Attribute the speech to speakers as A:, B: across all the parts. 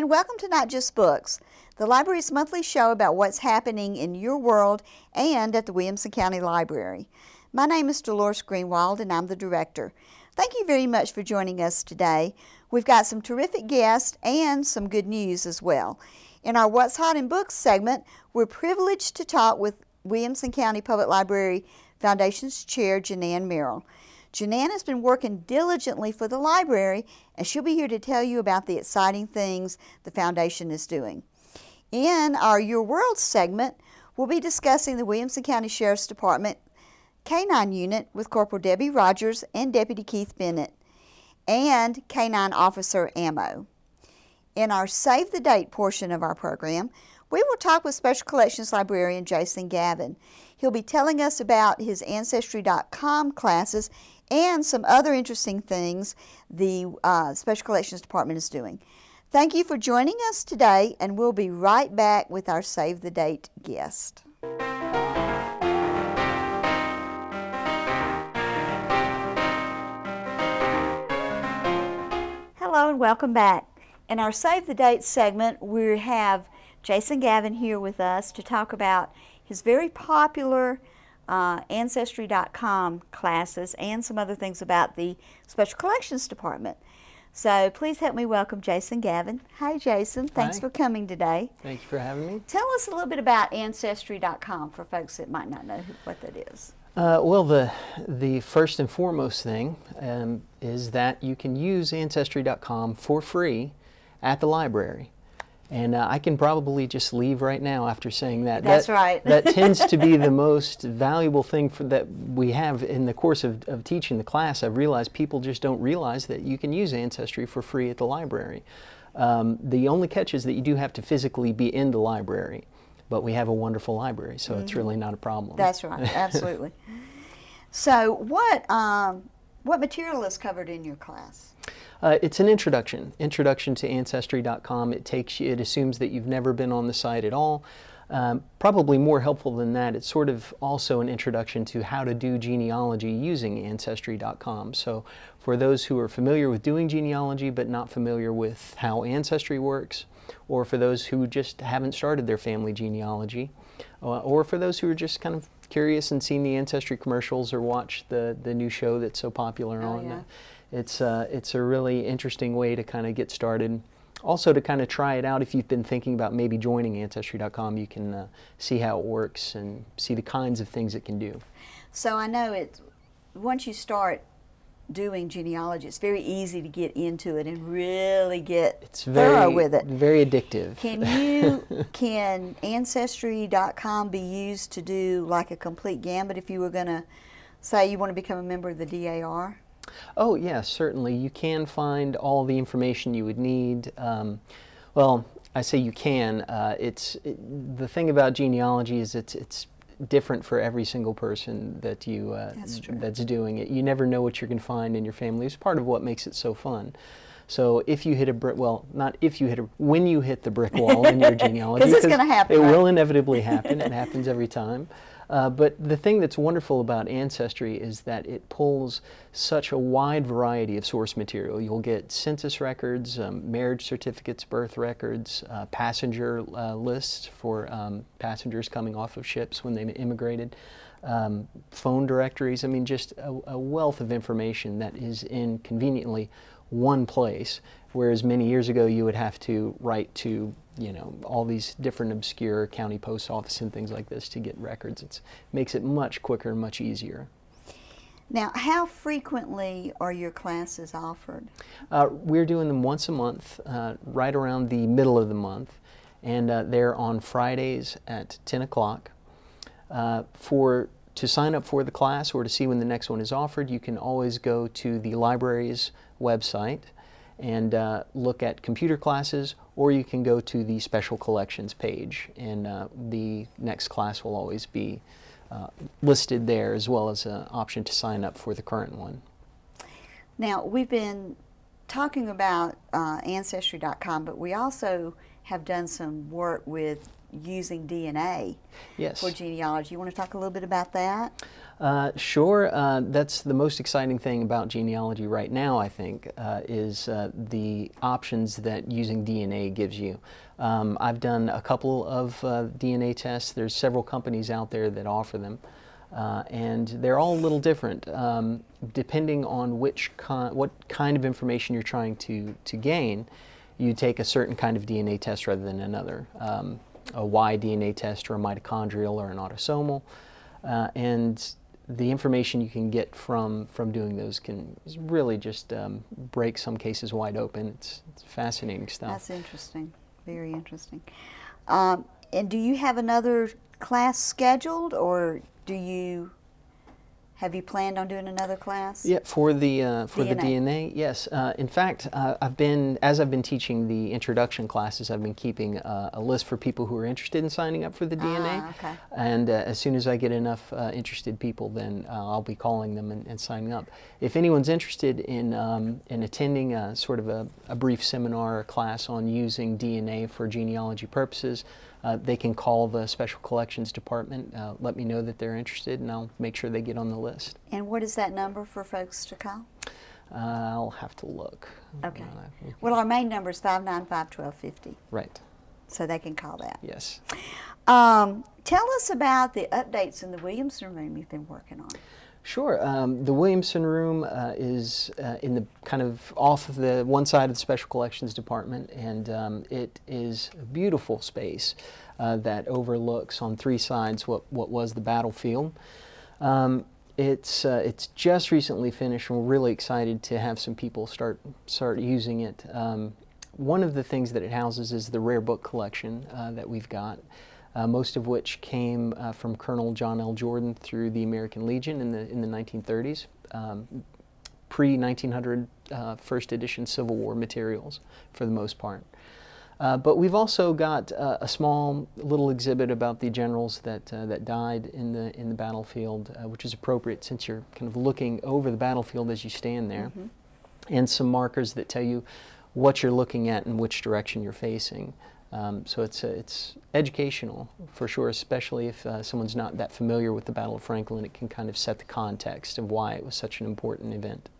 A: And welcome to Not Just Books, the library's monthly show about what's happening in your world and at the Williamson County Library. My name is Dolores Greenwald and I'm the director. Thank you very much for joining us today. We've got some terrific guests and some good news as well. In our What's Hot in Books segment, we're privileged to talk with Williamson County Public Library Foundation's Chair, JeNan Merrill. JeNan has been working diligently for the library, and she'll be here to tell you about the exciting things the foundation is doing. In our Your World segment, we'll be discussing the Williamson County Sheriff's Department K-9 unit with Corporal Debbie Rogers and Deputy Keith Bennett, and K-9 Officer Ammo. In our Save the Date portion of our program, we will talk with Special Collections Librarian Gavin. He'll be telling us about his Ancestry.com classes and some other interesting things the Special Collections Department is doing. Thank you for joining us today, and we'll be right back with our Save the Date guest. Hello and welcome back. In our Save the Date segment, we have Gavin here with us to talk about his very popular Ancestry.com classes and some other things about the Special Collections Department. So please help me welcome Gavin. Hi, Jason. Thanks for coming today.
B: Thank you for having me.
A: Tell us a little bit about Ancestry.com for folks that might not know what that is.
B: Well, the first and foremost thing is that you can use Ancestry.com for free at the library. And I can probably just leave right now after saying that.
A: That's right.
B: That tends to be the most valuable thing that we have in the course of teaching the class. I've realized people just don't realize that you can use Ancestry for free at the library. The only catch is that you do have to physically be in the library. But we have a wonderful library, so it's really not a problem.
A: That's right, absolutely. So what material is covered in your class?
B: It's an introduction to Ancestry.com. It assumes that you've never been on the site at all. Probably more helpful than that, it's sort of also an introduction to how to do genealogy using Ancestry.com. So for those who are familiar with doing genealogy but not familiar with how Ancestry works, or for those who just haven't started their family genealogy, or for those who are just kind of curious and seen the Ancestry commercials or watched the new show that's so popular on.
A: Yeah.
B: It's a really interesting way to kind of get started. Also to kind of try it out if you've been thinking about maybe joining Ancestry.com, you can see how it works and see the kinds of things it can do.
A: So I know once you start doing genealogy, it's very easy to get into it and really get thorough with it.
B: Very addictive.
A: Can Ancestry.com be used to do like a complete gambit if you were going to say you want to become a member of the DAR?
B: Oh yes, certainly. You can find all the information you would need. Well, I say you can. The thing about genealogy is it's different for every single person that that's doing it. You never know what you're going to find in your family. It's part of what makes it so fun. So if you hit when you hit the brick wall in your genealogy,
A: because it's going to happen.
B: It will inevitably happen. It happens every time. But the thing that's wonderful about Ancestry is that it pulls such a wide variety of source material. You'll get census records, marriage certificates, birth records, passenger lists for passengers coming off of ships when they immigrated, phone directories. I mean, just a wealth of information that is in conveniently one place, whereas many years ago you would have to write to all these different obscure county post office and things like this to get records. It makes it much quicker and much easier.
A: Now, how frequently are your classes offered?
B: We're doing them once a month, right around the middle of the month, and they're on Fridays at 10 o'clock. To sign up for the class or to see when the next one is offered, you can always go to the library's website and look at computer classes, or you can go to the Special Collections page, and the next class will always be listed there, as well as an option to sign up for the current one.
A: Now, we've been talking about Ancestry.com, but we also have done some work with using DNA
B: Yes.
A: for genealogy. You want to talk a little bit about that?
B: Sure. That's the most exciting thing about genealogy right now, I think, is the options that using DNA gives you. I've done a couple of DNA tests. There's several companies out there that offer them. And they're all a little different, depending on what kind of information you're trying to gain. You take a certain kind of DNA test rather than another, a Y DNA test or a mitochondrial or an autosomal, and the information you can get from doing those can really just break some cases wide open. It's fascinating stuff.
A: That's interesting, very interesting. And do you have another class scheduled, or have you planned on doing another class?
B: Yeah, for the DNA, yes. In fact, I've been teaching the introduction classes, I've been keeping a list for people who are interested in signing up for the DNA.
A: Okay.
B: And as soon as I get enough interested people, then I'll be calling them and signing up. If anyone's interested in attending sort of a brief seminar or class on using DNA for genealogy purposes, they can call the Special Collections Department, let me know that they're interested, and I'll make sure they get on the list.
A: And what is that number for folks to call?
B: I'll have to look.
A: Okay. Well, our main number is 595-1250.
B: Right.
A: So they can call that.
B: Yes.
A: Tell us about the updates in the Williamson room you've been working on.
B: Sure. The Williamson room is in the kind of off of the one side of the Special Collections Department, and it is a beautiful space that overlooks on three sides what was the battlefield. It's just recently finished, and we're really excited to have some people start using it. One of the things that it houses is the rare book collection that we've got. Most of which came from Colonel John L. Jordan through the American Legion in the 1930s, pre-1900 first edition Civil War materials for the most part. But we've also got a small little exhibit about the generals that died in the battlefield, which is appropriate since you're kind of looking over the battlefield as you stand there, and some markers that tell you what you're looking at and which direction you're facing. So it's educational for sure, especially if someone's not that familiar with the Battle of Franklin. It can kind of set the context of why it was such an important event.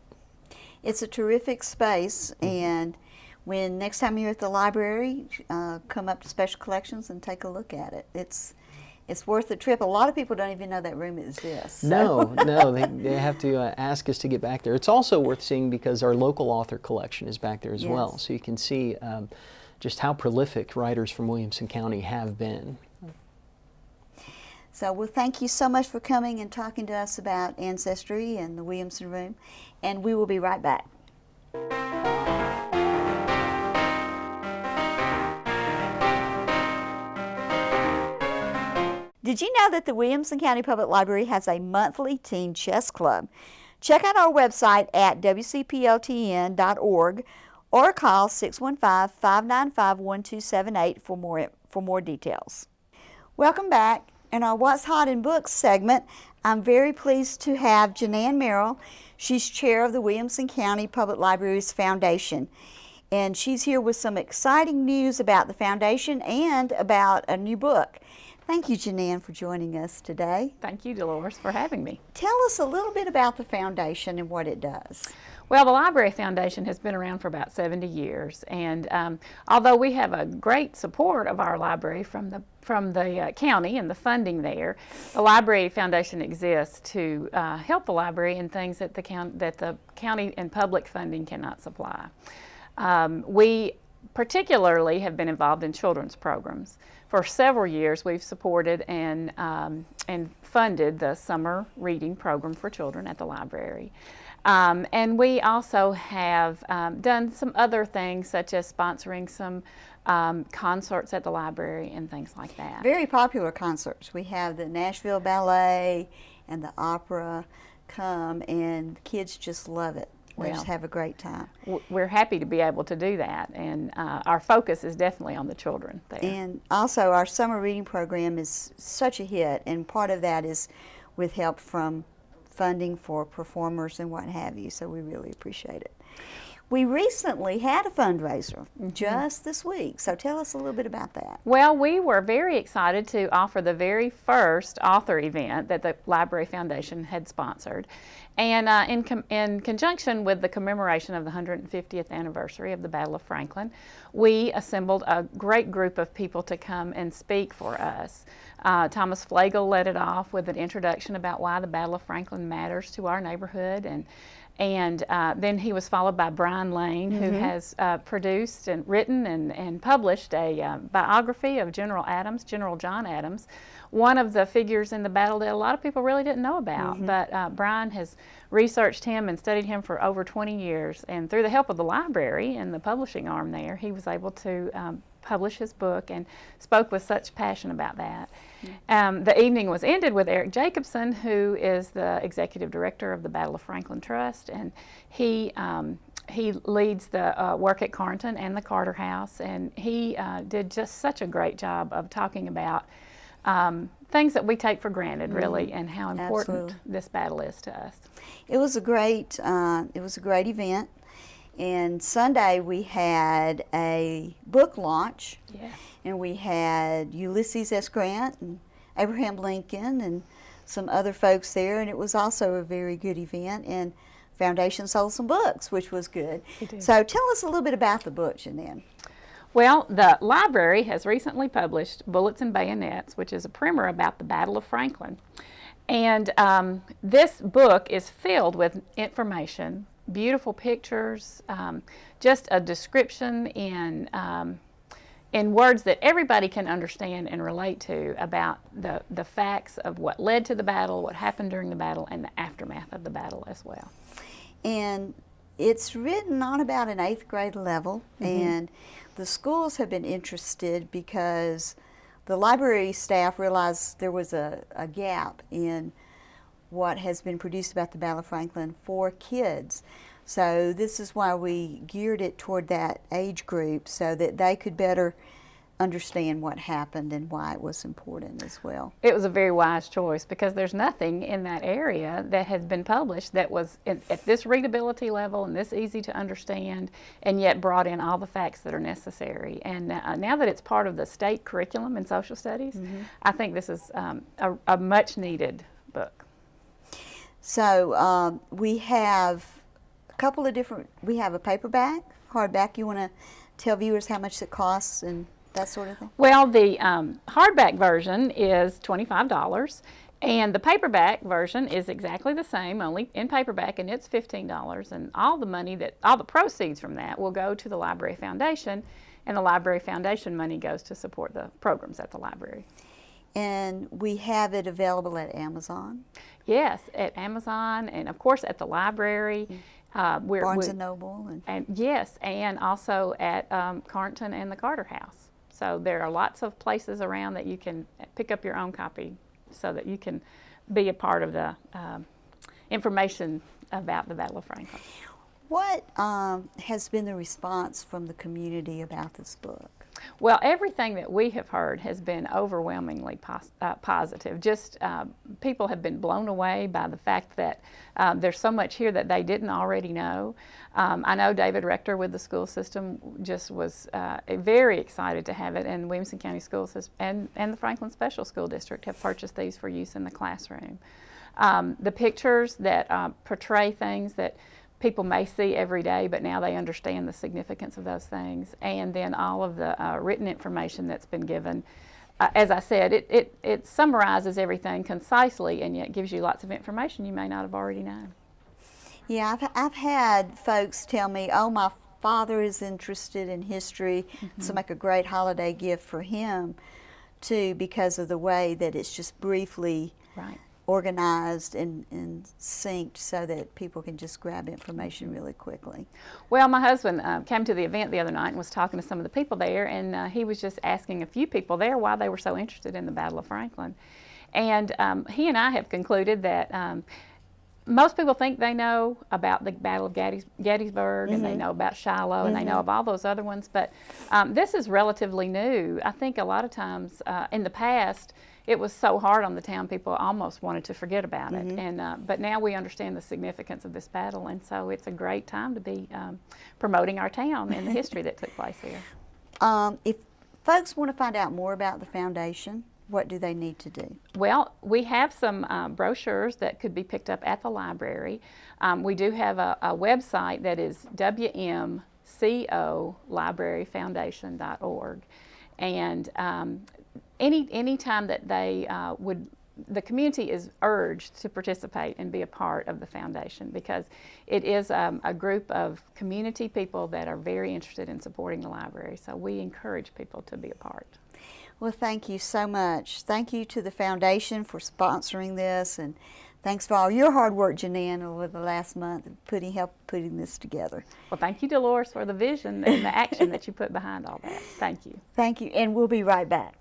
B: It's
A: a terrific space, and when next time you're at the library, come up to Special Collections and take a look at it. It's worth the trip. A lot of people don't even know that room exists.
B: So. No, they have to ask us to get back there. It's also worth seeing because our local author collection is back there as well, so you can see just how prolific writers from Williamson County have been.
A: So, well, thank you so much for coming and talking to us about Ancestry and the Williamson room, and we will be right back. Did you know that the Williamson County Public Library has a monthly teen chess club? Check out our website at wcpltn.org or call 615-595-1278 for more details. Welcome back. In our What's Hot in Books segment, I'm very pleased to have JeNan Merrill. She's chair of the Williamson County Public Library's Foundation, and she's here with some exciting news about the foundation and about a new book. Thank you, JeNan, for joining us today.
C: Thank you, Dolores, for having me.
A: Tell us a little bit about the foundation and what it does.
C: Well, the Library Foundation has been around for about 70 years, and although we have a great support of our library from the county and the funding there, the Library Foundation exists to help the library in things that the county and public funding cannot supply. We particularly have been involved in children's programs. For several years, we've supported and funded the summer reading program for children at the library. And we also have done some other things, such as sponsoring some concerts at the library and things like that.
A: Very popular concerts. We have the Nashville Ballet and the opera come, and kids just love it. They just have a great time.
C: We're happy to be able to do that, and our focus is definitely on the children there.
A: And also, our summer reading program is such a hit, and part of that is with help from funding for performers and what have you, so we really appreciate it. we recently had a fundraiser just this week, so tell us a little bit about that.
C: Well, we were very excited to offer the very first author event that the Library Foundation had sponsored. And in conjunction with the commemoration of the 150th anniversary of the Battle of Franklin, we assembled a great group of people to come and speak for us. Thomas Flagle led it off with an introduction about why the Battle of Franklin matters to our neighborhood, and then he was followed by Brian Lane, who has produced and written and published a biography of General John Adams, one of the figures in the battle that a lot of people really didn't know about. But Brian has researched him and studied him for over 20 years, and through the help of the library and the publishing arm there, he was able to publish his book and spoke with such passion about that. The evening was ended with Eric Jacobson, who is the executive director of the Battle of Franklin Trust, and he leads the work at Carnton and the Carter House, and he did just such a great job of talking about things that we take for granted, really, and how important this battle is to us.
A: It was a great event. And Sunday we had a book launch, and we had Ulysses S. Grant and Abraham Lincoln and some other folks there, and it was also a very good event. And Foundation sold some books, which was good. So tell us a little bit about the books, JeNan.
C: Well, the library has recently published Bullets and Bayonets, which is a primer about the Battle of Franklin. And this book is filled with information, beautiful pictures, just a description in words that everybody can understand and relate to about the facts of what led to the battle, what happened during the battle, and the aftermath of the battle as well.
A: And it's written on about an 8th grade level, and the schools have been interested because the library staff realized there was a gap in what has been produced about the Battle of Franklin for kids. So this is why we geared it toward that age group, so that they could better understand what happened and why it was important as well.
C: It was a very wise choice, because there's nothing in that area that has been published that was at this readability level and this easy to understand, and yet brought in all the facts that are necessary. And now that it's part of the state curriculum in social studies, I think this is a much needed book.
A: So we have a couple of different, we have a paperback, hardback. You want to tell viewers how much it costs and that sort of thing?
C: Well, the hardback version is $25, and the paperback version is exactly the same, only in paperback, and it's $15. And all the proceeds from that will go to the Library Foundation, and the Library Foundation money goes to support the programs at the library.
A: And we have it available at Amazon?
C: Yes, at Amazon, and of course at the library.
A: Barnes and Noble?
C: And yes, and also at Carnton and the Carter House. So there are lots of places around that you can pick up your own copy, so that you can be a part of the information about the Battle of Franklin.
A: What has been the response from the community about this book?
C: Well, everything that we have heard has been overwhelmingly positive. Just people have been blown away by the fact that there's so much here that they didn't already know. I know David Rector with the school system just was very excited to have it, and Williamson County School System and the Franklin Special School District have purchased these for use in the classroom. The pictures that portray things that people may see every day, but now they understand the significance of those things, and then all of the written information that's been given. As I said, it summarizes everything concisely, and yet gives you lots of information you may not have already known.
A: Yeah, I've had folks tell me, oh, my father is interested in history, so make a great holiday gift for him too, because of the way that it's just briefly organized and synced, so that people can just grab information really quickly.
C: Well, my husband came to the event the other night and was talking to some of the people there, and he was just asking a few people there why they were so interested in the Battle of Franklin. And he and I have concluded that most people think they know about the Battle of Gettysburg, and they know about Shiloh, and they know of all those other ones, but this is relatively new. I think a lot of times in the past, it was so hard on the town, people almost wanted to forget about it. And but now we understand the significance of this battle, and so it's a great time to be promoting our town and the history that took place here.
A: If folks want to find out more about the foundation, what do they need to do?
C: Well, we have some brochures that could be picked up at the library. We do have a website that is wmcolibraryfoundation.org, and any time that they the community is urged to participate and be a part of the foundation, because it is a group of community people that are very interested in supporting the library. So we encourage people to be a part.
A: Well, thank you so much. Thank you to the foundation for sponsoring this, and thanks for all your hard work, JeNan, over the last month of help putting this together.
C: Well, thank you, Dolores, for the vision and the action that you put behind all that. Thank you.
A: Thank you, and we'll be right back.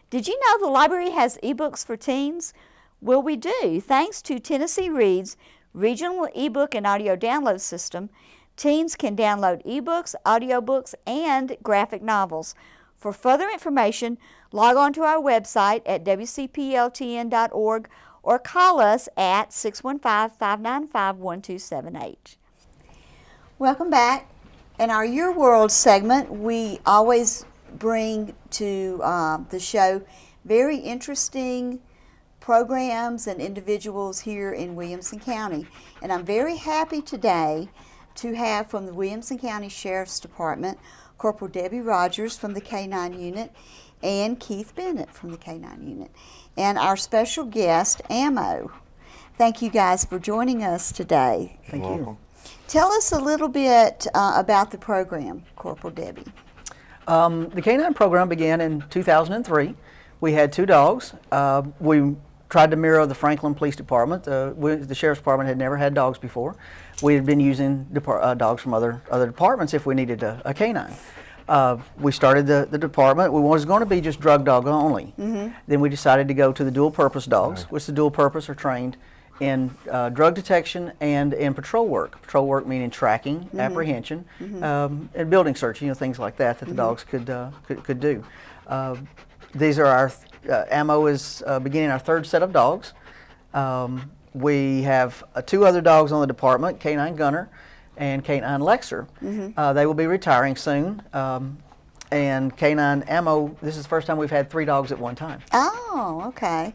A: Did you know the library has ebooks for teens? Well, we do. Thanks to Tennessee Reads regional ebook and audio download system, teens can download ebooks, audiobooks, and graphic novels. For further information, log on to our website at wcpltn.org or call us at 615-595-1278. Welcome back. In our Your World segment, we always bring to the show very interesting programs and individuals here in Williamson County. And I'm very happy today to have from the Williamson County Sheriff's Department, Corporal Debbie Rogers from the K-9 unit and Keith Bennett from the K-9 unit, and our special guest, Ammo. Thank you guys for joining us today.
D: Thank you.
A: Tell us a little bit about the program, Corporal Debbie.
D: The K-9 program began in 2003. We had 2 dogs. We tried to mirror the Franklin Police Department. The Sheriff's Department had never had dogs before. We had been using dogs from other departments if we needed a K-9. We started the department. We was going to be just drug dog only. Then we decided to go to the dual purpose dogs, which the dual purpose are trained in drug detection and in patrol work. Patrol work meaning tracking, apprehension, and building search, things like that the dogs could do. These are our Ammo is beginning our 3rd set of dogs. We have 2 other dogs on the department, K-9 Gunner and K-9 Lexer. They will be retiring soon. And K-9 Ammo, this is the first time we've had 3 dogs at one time.
A: Oh, okay.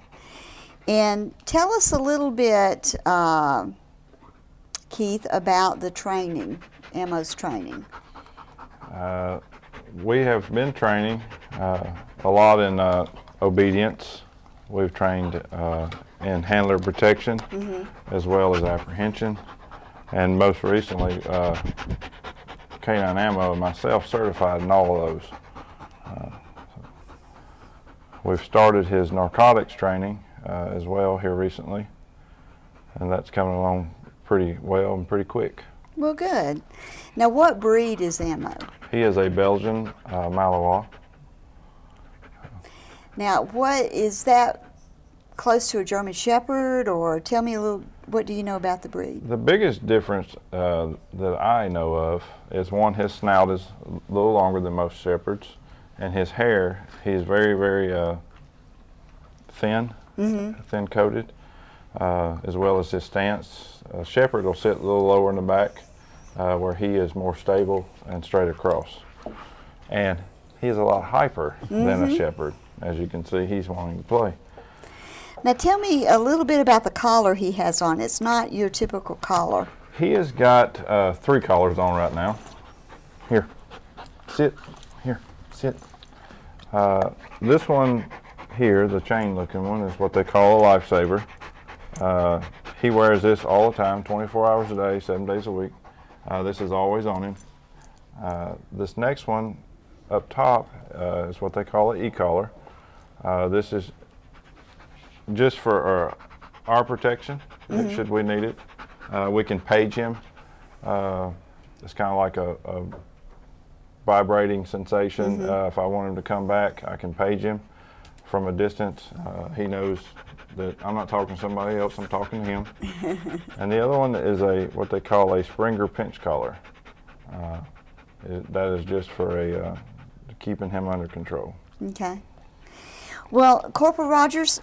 A: And tell us a little bit, Keith, about the training, Ammo's training.
E: We have been training a lot in obedience. We've trained in handler protection as well as apprehension, and most recently K-9 Ammo and myself certified in all of those. We've started his narcotics training as well here recently, and that's coming along pretty well and pretty quick.
A: Well, good. Now, what breed is Ammo?
E: He is a Belgian Malinois.
A: Now, what is that close to a German Shepherd, or tell me a little, what do you know about the breed?
E: The biggest difference that I know of is, one, his snout is a little longer than most Shepherds, and his hair, he's very, very thin, thin coated, as well as his stance. A Shepherd will sit a little lower in the back, where he is more stable and straight across. And he's a lot hyper than a Shepherd. As you can see, he's wanting to play.
A: Now tell me a little bit about the collar he has on. It's not your typical collar.
E: He has got 3 collars on right now. Here, sit. Here, sit. This one here, the chain looking one, is what they call a lifesaver. He wears this all the time, 24 hours a day, 7 days a week. This is always on him. This next one up top is what they call an e-collar. This is just for our protection, should we need it. We can page him. It's kind of like a vibrating sensation. If I want him to come back, I can page him from a distance. He knows that I'm not talking to somebody else, I'm talking to him. And the other one is what they call a Springer pinch collar. That is just for keeping him under control.
A: Okay. Well, Corporal Rogers,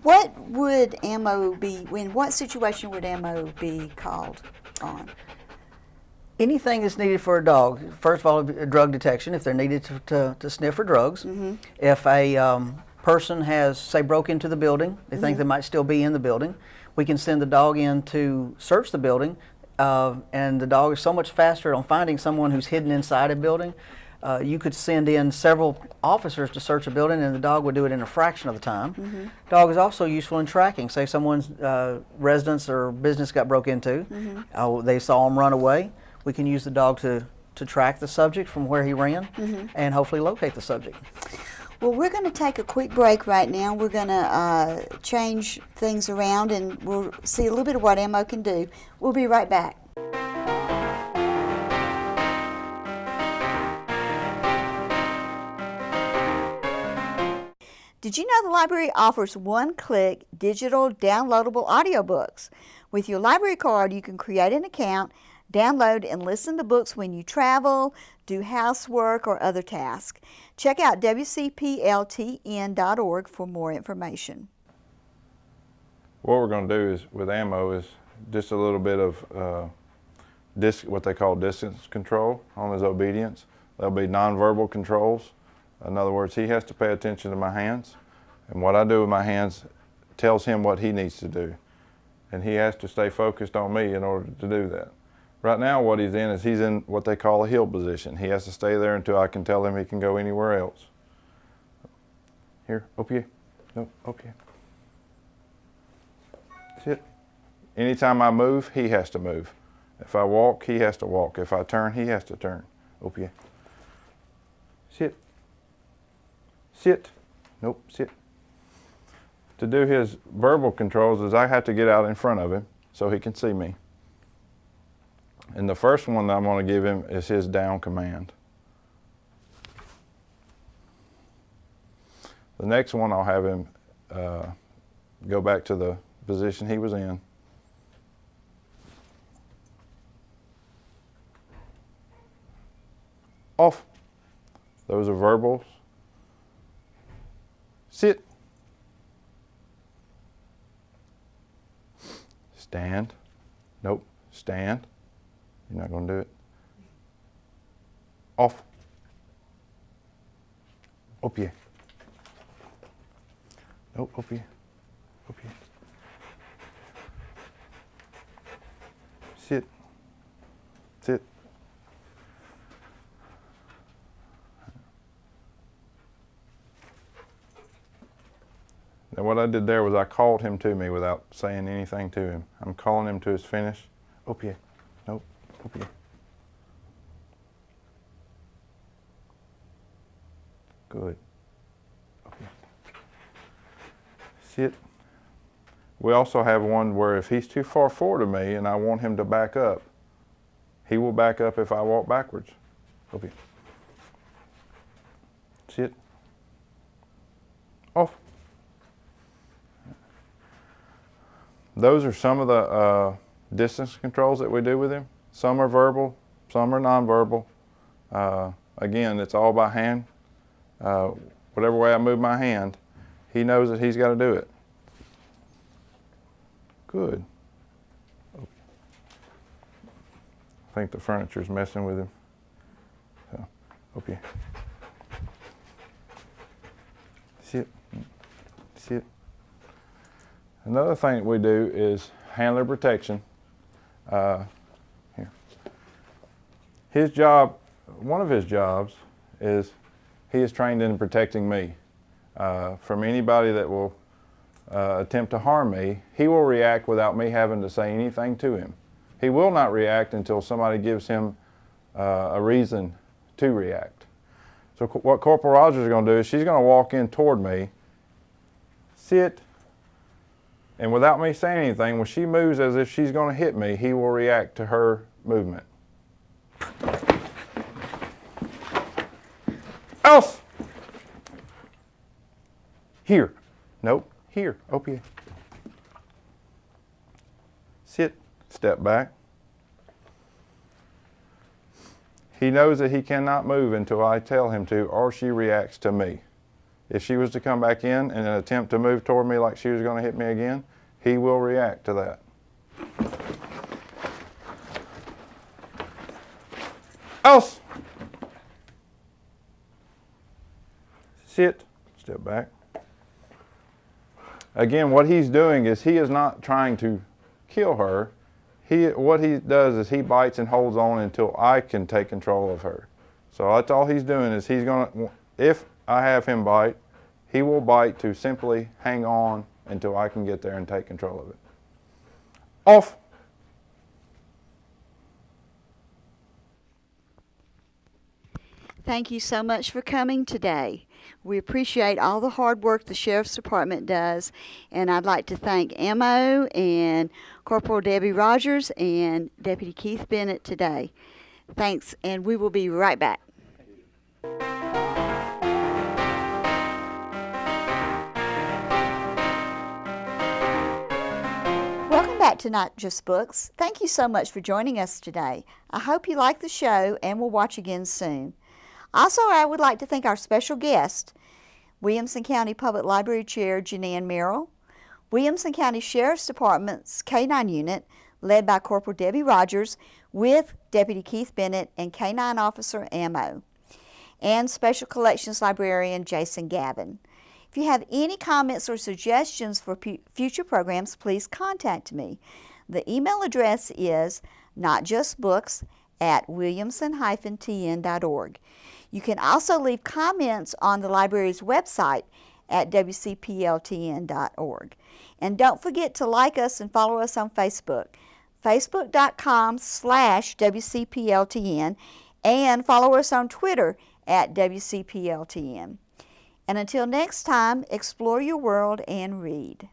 A: what would ammo be, in what situation would ammo be called on?
D: Anything that's needed for a dog. First of all, drug detection, if they're needed to sniff for drugs. If a person has, say, broke into the building, they think they might still be in the building, we can send the dog in to search the building, and the dog is so much faster on finding someone who's hidden inside a building. You could send in several officers to search a building, and the dog would do it in a fraction of the time. Dog is also useful in tracking. Say someone's residence or business got broke into, they saw him run away. We can use the dog to track the subject from where he ran and hopefully locate the subject.
A: Well, we're going to take a quick break right now. We're going to change things around, and we'll see a little bit of what ammo can do. We'll be right back. Did you know the library offers one-click digital downloadable audiobooks? With your library card, you can create an account, download and listen to books when you travel, do housework, or other tasks. Check out wcpltn.org for more information.
E: What we're going to do is, with ammo, is just a little bit of what they call distance control on his obedience. There'll be nonverbal controls. In other words, he has to pay attention to my hands, and what I do with my hands tells him what he needs to do, and he has to stay focused on me in order to do that. Right now what he's in is he's in what they call a heel position. He has to stay there until I can tell him he can go anywhere else. Here, up here. No, up here. Sit. Anytime I move, he has to move. If I walk, he has to walk. If I turn, he has to turn. Up here. Sit. Sit. Nope, sit. To do his verbal controls is I have to get out in front of him so he can see me. And the first one that I'm going to give him is his down command. The next one I'll have him go back to the position he was in. Off. Those are verbals. Sit. Stand. Nope. Stand. You're not going to do it. Off. Up here. Nope, up here. Up here. Sit. Sit. Now what I did there was I called him to me without saying anything to him. I'm calling him to his finish. Up here. Nope. Up here. Good. Up here. Sit. We also have one where if he's too far forward of me and I want him to back up, he will back up if I walk backwards. Up here. Sit. Off. Those are some of the distance controls that we do with him. Some are verbal, some are nonverbal. Again, it's all by hand. Whatever way I move my hand, he knows that he's got to do it. Good. I think the furniture's messing with him. So, up here. Sit. Sit. Another thing that we do is handler protection. Here. His job, one of his jobs is he is trained in protecting me from anybody that will attempt to harm me. He will react without me having to say anything to him. He will not react until somebody gives him a reason to react. So what Corporal Rogers is going to do is she's going to walk in toward me, sit, and without me saying anything, when she moves as if she's going to hit me, he will react to her movement. Else! Here. Nope. Here. OPA. Sit. Step back. He knows that he cannot move until I tell him to, or she reacts to me. If she was to come back in and attempt to move toward me like she was going to hit me again, he will react to that. Else! Sit. Step back. Again, what he's doing is he is not trying to kill her. What he does is he bites and holds on until I can take control of her. So that's all he's doing is he's going to, if I have him bite, he will bite to simply hang on until I can get there and take control of it. Off.
A: Thank you so much for coming today. We appreciate all the hard work the Sheriff's Department does, and I'd like to thank Ammo and Corporal Debbie Rogers and Deputy Keith Bennett today. Thanks, and we will be right back. Welcome back to Not Just Books. Thank you so much for joining us today. I hope you like the show and will watch again soon. Also, I would like to thank our special guest, Williamson County Public Library Chair JeNan Merrill, Williamson County Sheriff's Department's K-9 unit, led by Corporal Debbie Rogers, with Deputy Keith Bennett and K-9 Officer Ammo, and Special Collections Librarian Jason Gavin. If you have any comments or suggestions for future programs, please contact me. The email address is notjustbooks@williamson-tn.org. You can also leave comments on the library's website at wcpltn.org. And don't forget to like us and follow us on Facebook, facebook.com/WCPLTN, and follow us on Twitter at WCPLTN. And until next time, explore your world and read.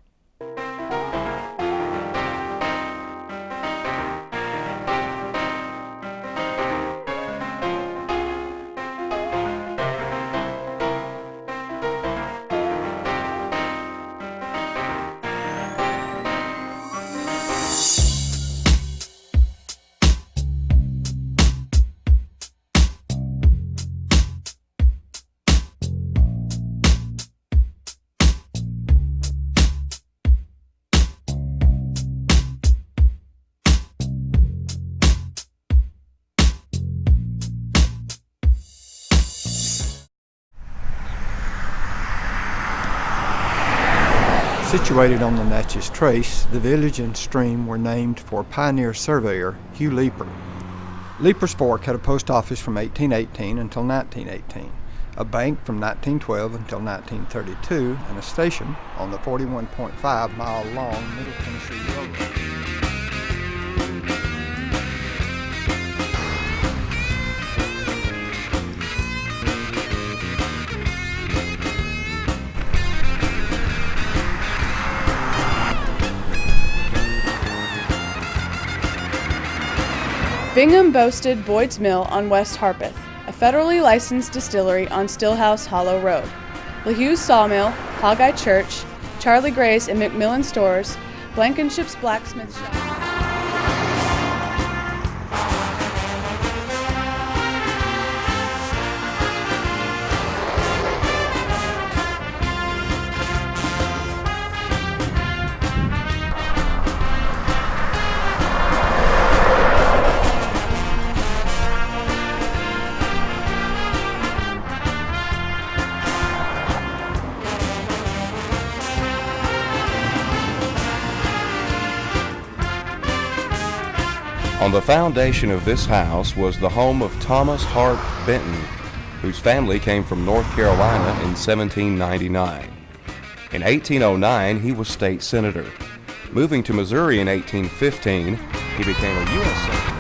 F: Situated on the Natchez Trace, the village and stream were named for pioneer surveyor Hugh Leeper. Leeper's Fork had a post office from 1818 until 1918, a bank from 1912 until 1932, and a station on the 41.5-mile-long Middle Tennessee Railroad.
G: Bingham boasted Boyd's Mill on West Harpeth, a federally licensed distillery on Stillhouse Hollow Road. LaHue's Sawmill, Hogeye Church, Charlie Gray's and McMillan Stores, Blankenship's Blacksmith Shop.
H: On the foundation of this house was the home of Thomas Hart Benton, whose family came from North Carolina in 1799. In 1809, he was state senator. Moving to Missouri in 1815, he became a U.S. senator.